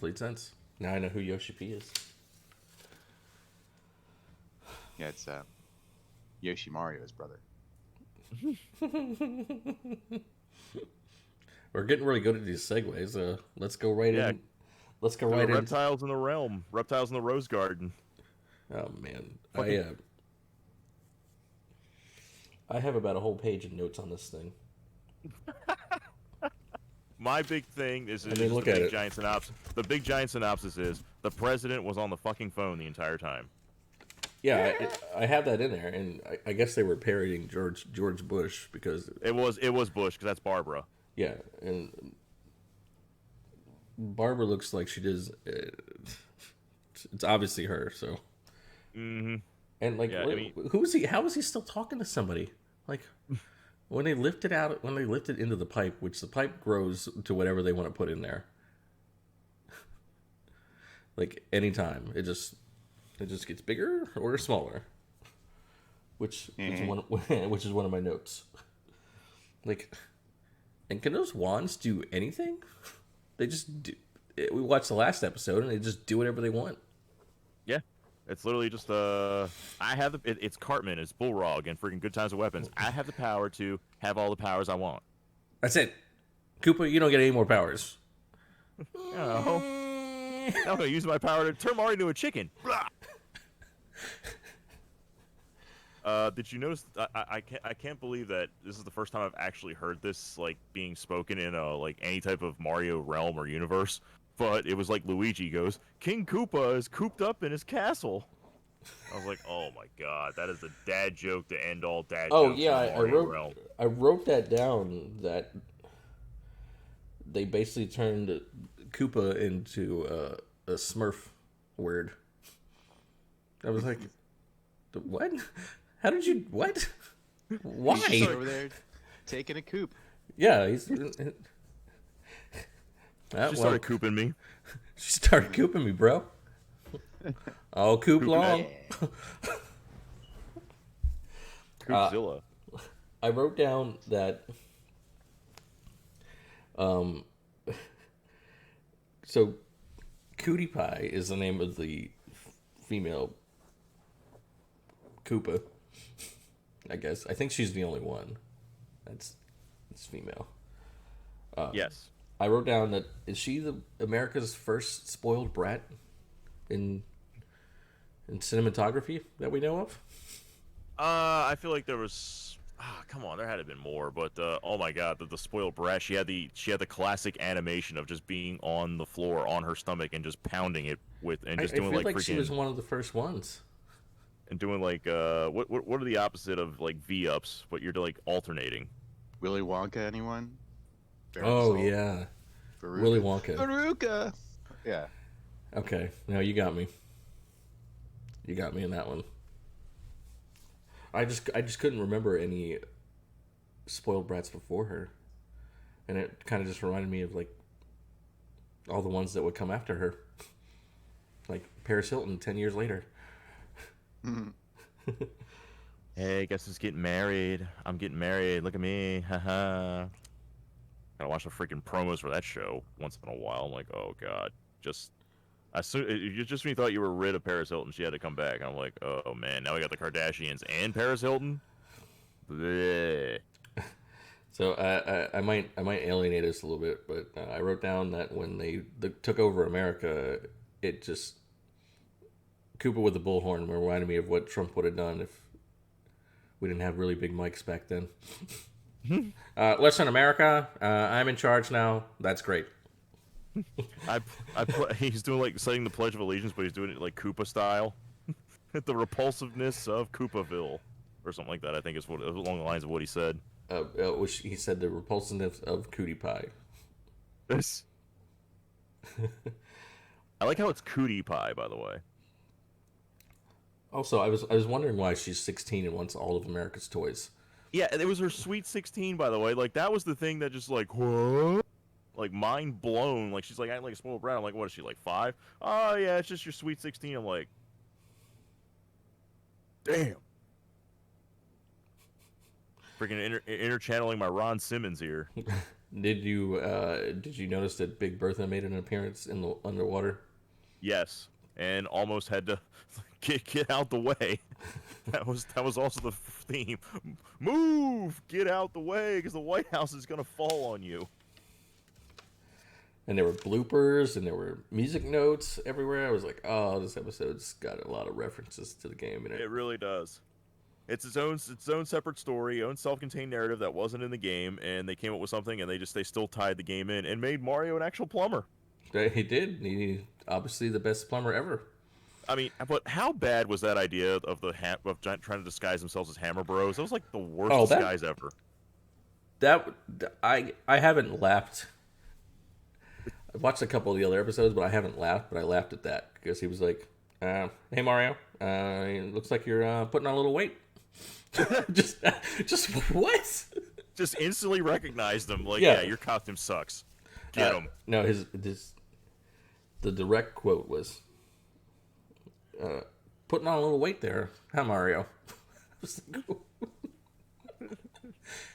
complete sense. Now I know who Yoshi P is. Yeah, it's Yoshi Mario's brother. We're getting really good at these segues. Let's go right in. Let's go right in. Reptiles in the realm. Reptiles in the rose garden. Oh man, Fucking... I have about a whole page of notes on this thing. My big thing is look the at big it. giant synopsis. The big giant synopsis is the president was on the fucking phone the entire time. Yeah, I have that in there, and I guess they were parodying George Bush because it was Bush because that's Barbara. Yeah, and Barbara looks like she does. It's obviously her. So, mm-hmm. And like, yeah, who is he? How is he still talking to somebody? Like, when they lift it into the pipe, which the pipe grows to whatever they want to put in there. Like anytime, it just gets bigger or smaller. Which is one of my notes. Like, and can those wands do anything? They just do. We watched the last episode and they just do whatever they want. Yeah. It's literally just it's Cartman, it's Bullrog, and freaking Good Times with Weapons. I have the power to have all the powers I want. That's it. Koopa, you don't get any more powers. No. Now I'm gonna use my power to turn Mario into a chicken. Did you notice? I can't believe that this is the first time I've actually heard this like being spoken in a like any type of Mario realm or universe. But it was like Luigi goes, King Koopa is cooped up in his castle. I was like, oh my god, that is a dad joke to end all dad jokes. Yeah, I wrote that down. That they basically turned Koopa into a Smurf word. I was like, what? How did you what? Why? He's over there taking a coop. Yeah, he's. She started cooping me. She started cooping me, bro. I'll coop long. Coopzilla. I wrote down that. So, Cootie Pie is the name of the female Koopa. I guess. I think she's the only one. That's female. Yes. I wrote down that is she America's first spoiled brat in cinematography that we know of? I feel like there was. Come on, there had to have been more. But oh my god, the spoiled brat. She had the classic animation of just being on the floor on her stomach and just pounding it with and just doing I feel like freaking. She was one of the first ones. And doing like what are the opposite of like V-ups? But you're like alternating. Willy Wonka, anyone? Oh yeah, Veruca. Willy Wonka. Veruca. Yeah. Okay, now you got me. You got me in that one. I just couldn't remember any spoiled brats before her, and it kind of just reminded me of like all the ones that would come after her, like Paris Hilton 10 years later. Hey, guess who's getting married? I'm getting married. Look at me. Haha. Gotta watch the freaking promos for that show once in a while. I'm like, oh god. Just when you thought you were rid of Paris Hilton, she had to come back. And I'm like, oh man, now we got the Kardashians and Paris Hilton. Bleh. So I might alienate us a little bit, but I wrote down that when they took over America, it just Koopa with the bullhorn reminded me of what Trump would have done if we didn't have really big mics back then. Listen, America, I'm in charge now. That's great. He's doing like saying the Pledge of Allegiance, but he's doing it like Koopa style. The repulsiveness of Koopaville, or something like that. I think is what along the lines of what he said. Which he said the repulsiveness of Cootie Pie. This. I like how it's Cootie Pie, by the way. Also, I was wondering why she's 16 and wants all of America's toys. Yeah, it was her sweet 16, by the way. Like that was the thing that just like what? Like mind blown. Like she's like acting like a spoiled brat. I'm like, what is she like 5? Oh yeah, it's just your sweet 16. I'm like, damn. Freaking inner channeling my Ron Simmons here. Did you notice that Big Bertha made an appearance in the underwater? Yes, and almost had to get out the way. That was also the theme. Move, get out the way, because the White House is gonna fall on you. And there were bloopers and there were music notes everywhere. I was like, oh, this episode's got a lot of references to the game in it. It really does. It's its own separate story, own self-contained narrative that wasn't in the game, and they came up with something, and they still tied the game in and made Mario an actual plumber. He did. He obviously the best plumber ever. I mean, but how bad was that idea of trying to disguise themselves as Hammer Bros? That was like the worst disguise ever. I haven't laughed. I've watched a couple of the other episodes, but I haven't laughed. But I laughed at that because he was like, "Hey Mario, it looks like you're putting on a little weight." just what? Just instantly recognized them. Like, yeah, your costume sucks. Get him. No, the direct quote was, "Putting on a little weight there, huh, Mario?"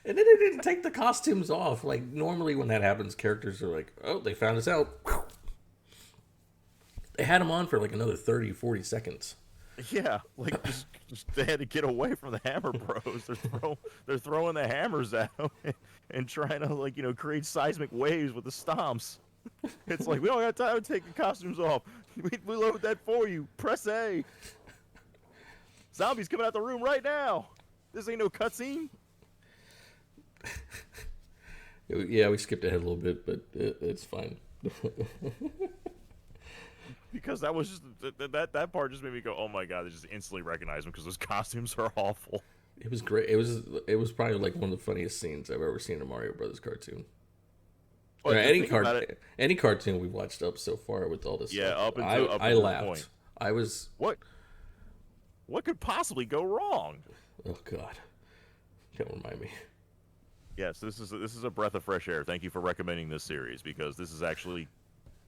And then they didn't take the costumes off. Like, normally when that happens, characters are like, oh, they found us out. They had them on for like another 30, 40 seconds. Yeah, like just they had to get away from the Hammer Bros. They're throwing the hammers at them and trying to create seismic waves with the stomps. It's like, we don't got time to take the costumes off. We load that for you. Press A. Zombies coming out the room right now. This ain't no cutscene. Yeah, we skipped ahead a little bit, but it's fine. Because that was just that part just made me go, oh my god! They just instantly recognize them because those costumes are awful. It was great. It was probably like one of the funniest scenes I've ever seen in a Mario Brothers cartoon. Well, any cartoon we've watched up so far with all this. Yeah, stuff. I laughed. Point. I was. What could possibly go wrong? Oh god! Don't remind me. Yes, this is a breath of fresh air. Thank you for recommending this series because this is actually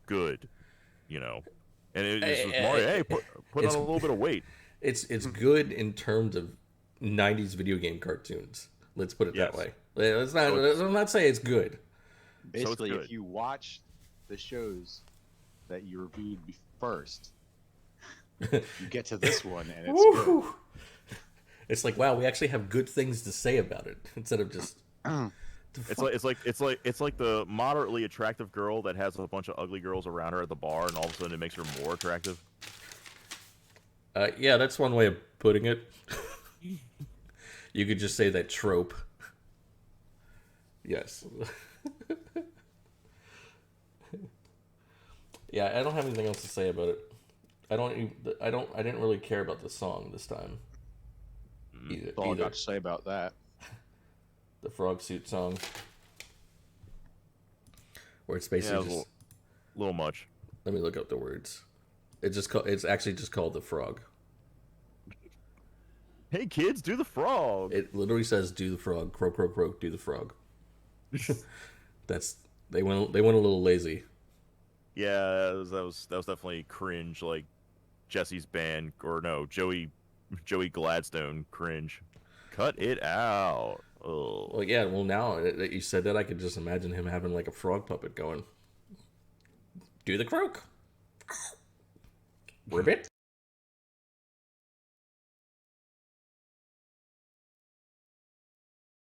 good, And it's Mario. Hey, put on a little bit of weight. It's good in terms of 90s video game cartoons. Let's put it that way. Let's not say it's good. Basically, so it's good. If you watch the shows that you reviewed first, you get to this one and it's good. It's like, wow, we actually have good things to say about it instead of just. It's like the moderately attractive girl that has a bunch of ugly girls around her at the bar, and all of a sudden it makes her more attractive. Yeah, that's one way of putting it. You could just say that trope. Yes. Yeah, I don't have anything else to say about it. I didn't really care about the song this time. That's all I got to say about that. The frog suit song, where it's basically just a little much. Let me look up the words. It's actually just called the frog. Hey kids, do the frog. It literally says "do the frog," croak croak croak, do the frog. They went a little lazy. Yeah, that was definitely cringe, like Jesse's band, or no, Joey Gladstone cringe. Cut it out. Oh. Well, yeah. Well, now that you said that, I could just imagine him having like a frog puppet going. Do the croak. Ribbit.